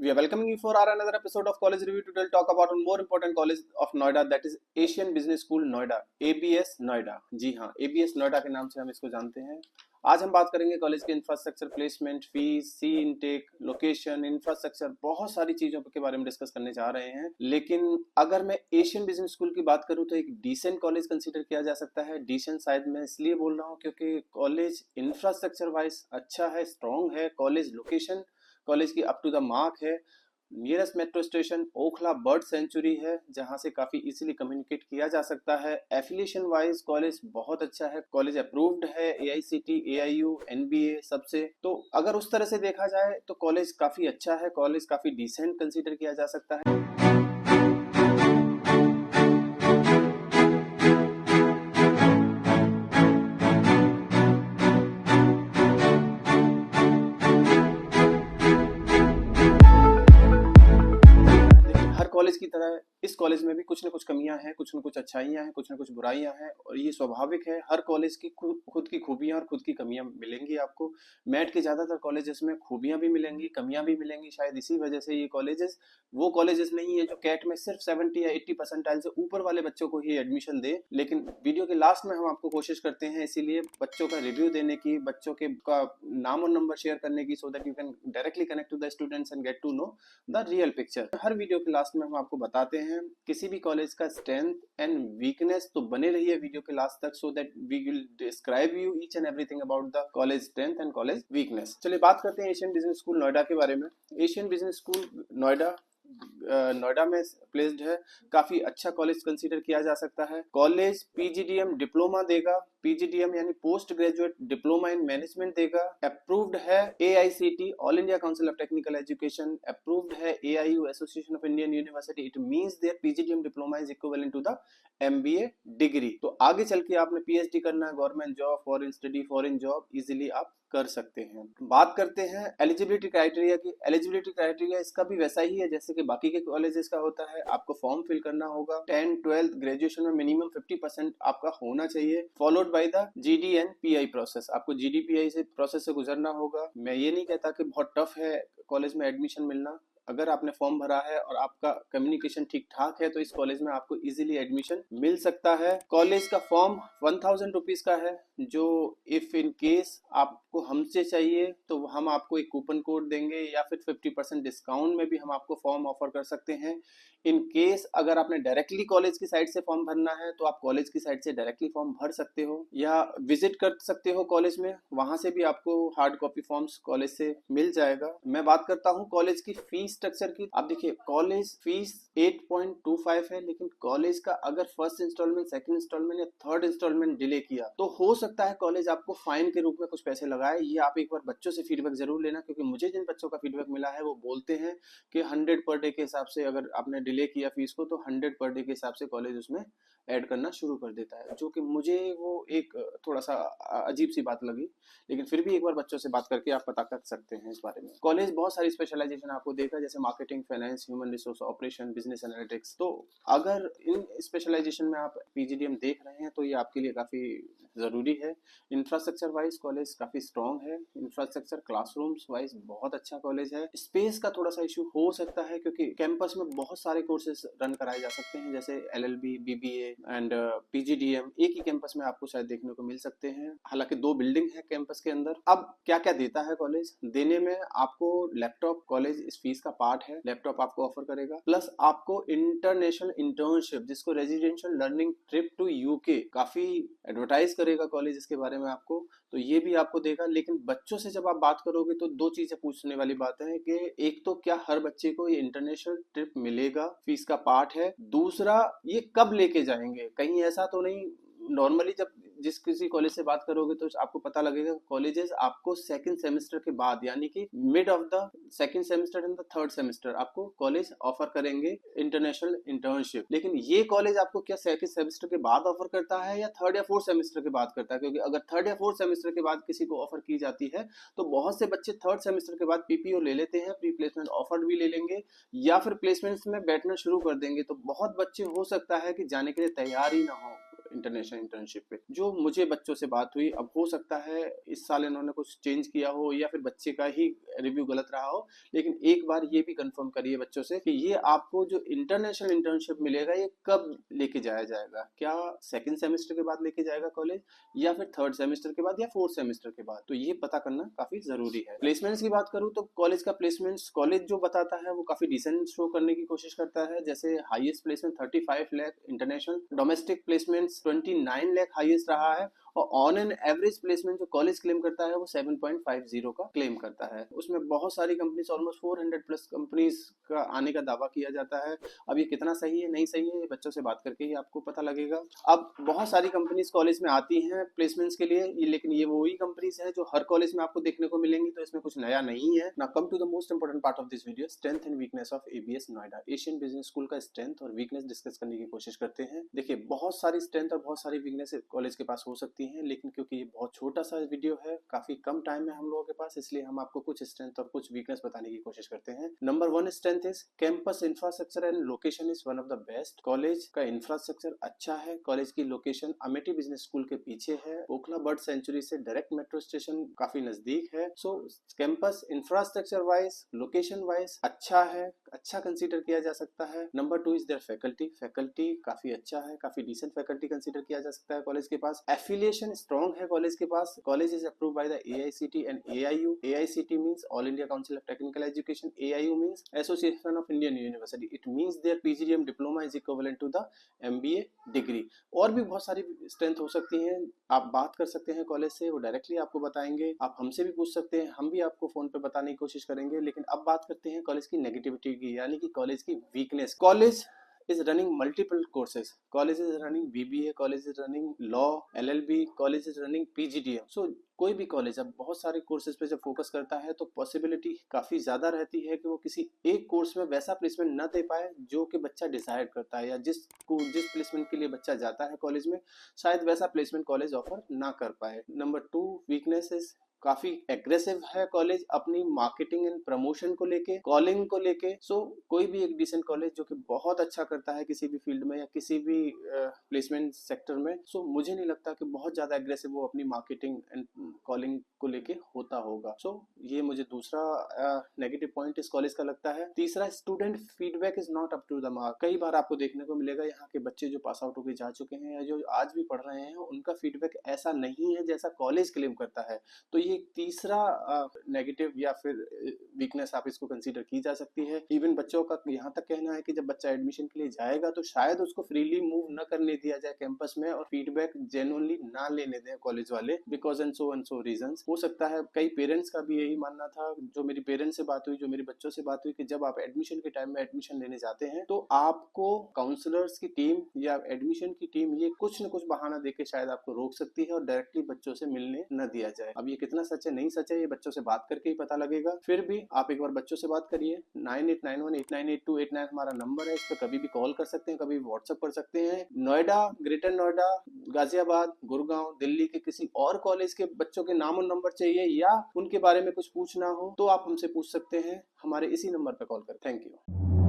We are welcoming you for our another episode of College Review. Today we'll talk about one more important college of Noida, that is Asian Business School Noida, ABS Noida. जी हाँ, ABS Noida के नाम से हम इसको जानते हैं। आज हम बात करेंगे कॉलेज के इंफ्रास्ट्रक्चर, प्लेसमेंट, फीस, सी इनटेक, लोकेशन, इंफ्रास्ट्रक्चर, बहुत सारी चीजों के बारे में डिस्कस करने जा रहे हैं। लेकिन अगर मैं एशियन बिजनेस स्कूल की बात करूं तो एक डिसेंट कॉलेज कंसीडर किया जा सकता है। डिसेंट शायद मैं इसलिए बोल रहा हूं क्योंकि कॉलेज इंफ्रास्ट्रक्चर वाइज अच्छा है, स्ट्रॉन्ग है। कॉलेज लोकेशन कॉलेज की अप टू द मार्क है। Nearest metro station Okhla bird century है, जहां से काफी इजीली कम्युनिकेट किया जा सकता है। एफिलिएशन वाइज कॉलेज बहुत अच्छा है, कॉलेज अप्रूव्ड है एआईसीटी, एआईयू, एनबीए सबसे। तो अगर उस तरह से देखा जाए तो कॉलेज काफी अच्छा है, कॉलेज काफी डिसेंट कंसीडर किया जा सकता है। कॉलेज की तरह इस कॉलेज में भी कुछ न कुछ कमियां हैं, कुछ न कुछ अच्छाइयां हैं, कुछ न कुछ बुराइयां हैं, और ये स्वाभाविक है। हर कॉलेज की खुद की खूबियां और खुद की कमियां मिलेंगी आपको। मैट के ज्यादातर कॉलेजेस में खूबियां भी मिलेंगी, कमियां भी मिलेंगी। शायद इसी वजह से ये कॉलेजेस वो कॉलेजेस नहीं है जो कैट में सिर्फ 70 या 80 परसेंटाइल से ऊपर वाले बच्चों को ही एडमिशन दे। लेकिन वीडियो के लास्ट में हम आपको कोशिश करते हैं इसीलिए बच्चों का रिव्यू देने की, बच्चों के का नाम और नंबर शेयर करने की, so that you can directly connect to the students and get to know the real picture. हर वीडियो के लास्ट में हम आपको बताते हैं किसी भी कॉलेज का स्ट्रेंथ एंड वीकनेस। तो बने रहिए वीडियो के लास्ट तक, so that we will describe you each and everything about the college strength and college weakness. चलिए बात करते हैं एशियन बिजनेस स्कूल नोएडा के बारे में। Asian business school Noida Noida में प्लेस्ड है, काफी अच्छा कॉलेज कंसीडर किया जा सकता है। कॉलेज पीजीडीएम डिप्लोमा देगा, पीजीडीएम यानी post graduate diploma in management देगा। अप्रूव्ड है AICT, all India council of technical education. Approved है AIU, association of Indian university. It means their PGDM diploma is equivalent to the MBA degree. तो आगे चल के आपने PhD करना है, government job, foreign study, foreign job easily आप कर सकते हैं। बात करते हैं एलिजिबिलिटी क्राइटेरिया की। एलिजिबिलिटी क्राइटेरिया इसका भी वैसा ही है जैसे कि बाकी के कॉलेजेस का होता है। आपको फॉर्म फिल करना होगा, 10, 12 ग्रेजुएशन में मिनिमम 50% आपका होना चाहिए, followed by the GD and pi process. आपको जीडी पीआई से प्रोसेस से गुजरना होगा। मैं ये नहीं कहता कि बहुत टफ है कॉलेज में एडमिशन मिलना। अगर आपने फॉर्म भरा है और आपका कम्युनिकेशन ठीक ठाक है तो इस कॉलेज में आपको इजीली एडमिशन मिल सकता है। कॉलेज का फॉर्म 1000 रुपीज का है, जो इफ इन केस आपको हमसे चाहिए तो हम आपको एक कूपन कोड देंगे, या फिर 50% डिस्काउंट में भी हम आपको फॉर्म ऑफर कर सकते हैं। इन केस अगर आपने डायरेक्टली कॉलेज की साइड से फॉर्म भरना है तो आप कॉलेज की साइड से डायरेक्टली फॉर्म भर सकते हो, या विजिट कर सकते हो कॉलेज में, वहां से भी आपको हार्ड कॉपी फॉर्म्स कॉलेज से मिल जाएगा। मैं बात करता हूँ कॉलेज की फीस स्ट्रक्चर की। आप देखिए कॉलेज फीस 8.25 है, लेकिन कॉलेज का अगर फर्स्ट इंस्टॉलमेंट, सेकंड इंस्टॉलमेंट या थर्ड इंस्टॉलमेंट डिले किया तो हो सकता है कॉलेज आपको फाइन के रूप में कुछ पैसे लगाए। ये आप एक बार बच्चों से फीडबैक जरूर लेना, क्योंकि मुझे जिन बच्चों का फीडबैक मिला है वो बोलते हैं कि 100 पर डे के हिसाब से अगर आपने डिले किया फीस को तो 100 पर डे के हिसाब से कॉलेज उसमें ऐड करना शुरू कर देता है, जो कि मुझे वो एक थोड़ा सा अजीब सी बात लगी। लेकिन फिर भी एक बार बच्चों से बात करके आप पता कर सकते हैं इस बारे में। कॉलेज बहुत सारी स्पेशलाइजेशन आपको देगा, जैसे marketing, finance, human resource operation, business analytics. तो अगर इन स्पेशलाइजेशन में आप पीजीडीएम देख रहे हैं तो ये आपके लिए काफी जरूरी है। इंफ्रास्ट्रक्चर वाइज कॉलेज काफी स्ट्रॉन्ग है। इंफ्रास्ट्रक्चर क्लासरूम्स वाइज बहुत अच्छा कॉलेज है। स्पेस का थोड़ा सा इशू हो सकता है क्योंकि कैंपस में बहुत सारे कोर्सेज रन कराए जा सकते हैं, जैसे एलएलबी, बीबीए एंड पीजीडीएम एक ही कैंपस में आपको शायद देखने को मिल सकते हैं। हालांकि 2 बिल्डिंग है कैंपस के अंदर। अब क्या क्या देता है कॉलेज? देने में आपको लैपटॉप, कॉलेज इस फीस का पार्ट है, लैपटॉप आपको ऑफर करेगा, प्लस आपको इंटरनेशनल इंटर्नशिप, जिसको residential learning trip to UK, काफी एडवर्टाइज करेगा कॉलेज इसके बारे में आपको, तो ये भी आपको देगा। लेकिन बच्चों से जब आप बात करोगे तो 2 चीजें पूछने वाली बात है कि एक तो क्या हर बच्चे को ये इंटरनेशनल ट्रिप मिलेगा, फीस का पार्ट है। दूसरा, ये कब लेके जाएंगे, कहीं ऐसा तो नहीं। नॉर्मली जब जिस किसी कॉलेज से बात करोगे तो आपको पता लगेगा कॉलेजेस आपको सेकंड सेमेस्टर के बाद, यानी कि mid of the second semester and the third semester आपको कॉलेज ऑफर करेंगे इंटरनेशनल इंटर्नशिप। लेकिन ये कॉलेज आपको क्या सेकंड सेमेस्टर के बाद ऑफर करता है या थर्ड या फोर्थ सेमेस्टर के बाद करता है? क्योंकि अगर थर्ड या फोर्थ सेमेस्टर के बाद किसी को ऑफर की जाती है तो बहुत से बच्चे थर्ड सेमेस्टर के बाद पीपीओ ले लेते हैं, प्री प्लेसमेंट ऑफर भी ले लेंगे, या फिर प्लेसमेंट्स में बैठना शुरू कर देंगे। तो बहुत बच्चे हो सकता है कि जाने के लिए तैयार ही ना हो इंटरनेशनल इंटर्नशिप पे। जो मुझे बच्चों से बात हुई, अब हो सकता है इस साल इन्होंने कुछ चेंज किया हो या फिर बच्चे का ही रिव्यू गलत रहा हो, लेकिन एक बार ये भी कंफर्म करिए बच्चों से कि ये आपको जो इंटरनेशनल इंटर्नशिप मिलेगा ये कब लेके जाया जाएगा। क्या सेकंड सेमेस्टर के बाद लेके जाएगा कॉलेज, या फिर थर्ड सेमेस्टर के बाद, या फोर्थ सेमेस्टर के बाद। तो ये पता करना काफी जरूरी है। प्लेसमेंट्स की बात करूँ तो कॉलेज का प्लेसमेंट्स, कॉलेज जो बताता है वो काफी डिसेंट शो करने की कोशिश करता है। जैसे highest placement 35 lakh international, domestic placements 29 lakh highest रहा है, और ऑन एन एवरेज प्लेसमेंट जो कॉलेज क्लेम करता है वो 7.50 का क्लेम करता है। उसमें बहुत सारी कंपनीज, ऑलमोस्ट 400 प्लस कंपनीज का आने का दावा किया जाता है। अब ये कितना सही है नहीं सही है ये बच्चों से बात करके ही आपको पता लगेगा। अब बहुत सारी कंपनीज कॉलेज में आती हैं प्लेसमेंट्स के लिए, लेकिन ये वही कंपनीज है जो हर कॉलेज में आपको देखने को मिलेंगी, तो इसमें कुछ नया नहीं है ना। Come to the most important part of this video, strength and weakness of ABS Noida. Asian business school का स्ट्रेंथ और वीकनेस डिस्कस करने की कोशिश करते हैं। देखिए, बहुत सारी स्ट्रेंथ और बहुत सारी वीकनेस कॉलेज के पास हो सकती है, लेकिन क्योंकि ये बहुत छोटा सा वीडियो है, काफी कम टाइम है हम लोगों के पास, इसलिए हम आपको कुछ स्ट्रेंथ और कुछ वीकनेस बताने की कोशिश करते हैं। Number 1 strength is campus infrastructure and location is one of the best. College का इंफ्रास्ट्रक्चर अच्छा है। कॉलेज की लोकेशन अमेठी बिजनेस स्कूल के पीछे है, ओखला बर्ड सेंचुरी से डायरेक्ट मेट्रो स्टेशन काफी नजदीक है। So campus infrastructure wise, location wise अच्छा है, अच्छा कंसीडर किया जा सकता है। Number 2 is their faculty. Faculty काफी अच्छा है, काफी डिसेंट फैकल्टी कंसीडर किया जा सकता है कॉलेज के पास। एफिलिएशन स्ट्रॉन्ग है कॉलेज के पास। College is approve by the AICT and AIU। AICT means all India council of technical education, AIU means association of Indian university. It means their PGDM diploma is equivalent to the MBA degree. और भी बहुत सारी strength हो सकती हैं, आप बात कर सकते हैं कॉलेज से, वो डायरेक्टली आपको बताएंगे। आप हमसे भी पूछ सकते हैं, हम भी आपको फोन पे बताने की कोशिश करेंगे। लेकिन अब बात करते हैं कॉलेज की नेगेटिविटी की, यानी कि कॉलेज की weakness. College is running multiple courses. College is running BBA, college is running law, LLB, college is running PGDM. So कोई भी कॉलेज अब बहुत सारे कोर्सेज पे जब फोकस करता है तो पॉसिबिलिटी काफी ज्यादा रहती है कि वो किसी एक कोर्स में वैसा प्लेसमेंट न दे पाए जो कि बच्चा डिसाइड करता है, या जिस प्लेसमेंट के लिए बच्चा जाता है कॉलेज में, शायद वैसा प्लेसमेंट कॉलेज ऑफर ना कर पाए। नंबर 2 वीकनेस इज काफी एग्रेसिव है कॉलेज अपनी मार्केटिंग एंड प्रमोशन को लेके, कॉलिंग को लेके। सो कोई भी एक डिसेंट कॉलेज जो कि बहुत अच्छा करता है किसी भी फील्ड में या किसी भी प्लेसमेंट सेक्टर में, सो मुझे नहीं लगता कि बहुत ज्यादा एग्रेसिव वो अपनी मार्केटिंग एंड कॉलिंग को लेके होता होगा। सो ये मुझे दूसरा नेगेटिव पॉइंट इस कॉलेज का लगता है। तीसरा, student feedback is not up to the mark. कई बार आपको देखने को मिलेगा यहाँ के बच्चे जो पास आउट होकर जा चुके हैं या जो आज भी पढ़ रहे हैं, उनका फीडबैक ऐसा नहीं है जैसा कॉलेज क्लेम करता है। तो ये तीसरा नेगेटिव या फिर वीकनेस आप इसको कंसीडर की जा सकती है। इवन बच्चों का यहाँ तक कहना है कि जब बच्चा एडमिशन के लिए जाएगा तो शायद उसको फ्रीली मूव न करने दिया जाए कैंपस में, और फीडबैक जेन्युइनली ना लेने दें कॉलेज वाले, बिकॉज एंड सो रीजंस। हो सकता है कई पेरेंट्स का भी यही मानना था, जो मेरी पेरेंट्स से बात हुई, जो मेरे बच्चों से बात हुई, कि जब आप एडमिशन के टाइम में एडमिशन लेने जाते हैं तो आपको काउंसलर्स की टीम या एडमिशन की टीम ये कुछ न कुछ बहाना देके शायद आपको रोक सकती है और डायरेक्टली बच्चों से मिलने न दिया जाए। अब ये कितना सच है नहीं सच है ये बच्चों से बात करके ही पता लगेगा। फिर भी आप एक बार बच्चों से बात करिए। 9891898289 हमारा नंबर है, इस पर कभी भी कॉल कर सकते हैं, कभी भी व्हाट्सएप कर सकते हैं। नोएडा, ग्रेटर नोएडा, गाजियाबाद, गुड़गांव, दिल्ली के किसी और कॉलेज के बच्चों के नाम और नंबर चाहिए या उनके बारे में कुछ पूछना हो तो आप हमसे पूछ सकते हैं, हमारे इसी नंबर पर कॉल करें। Thank you.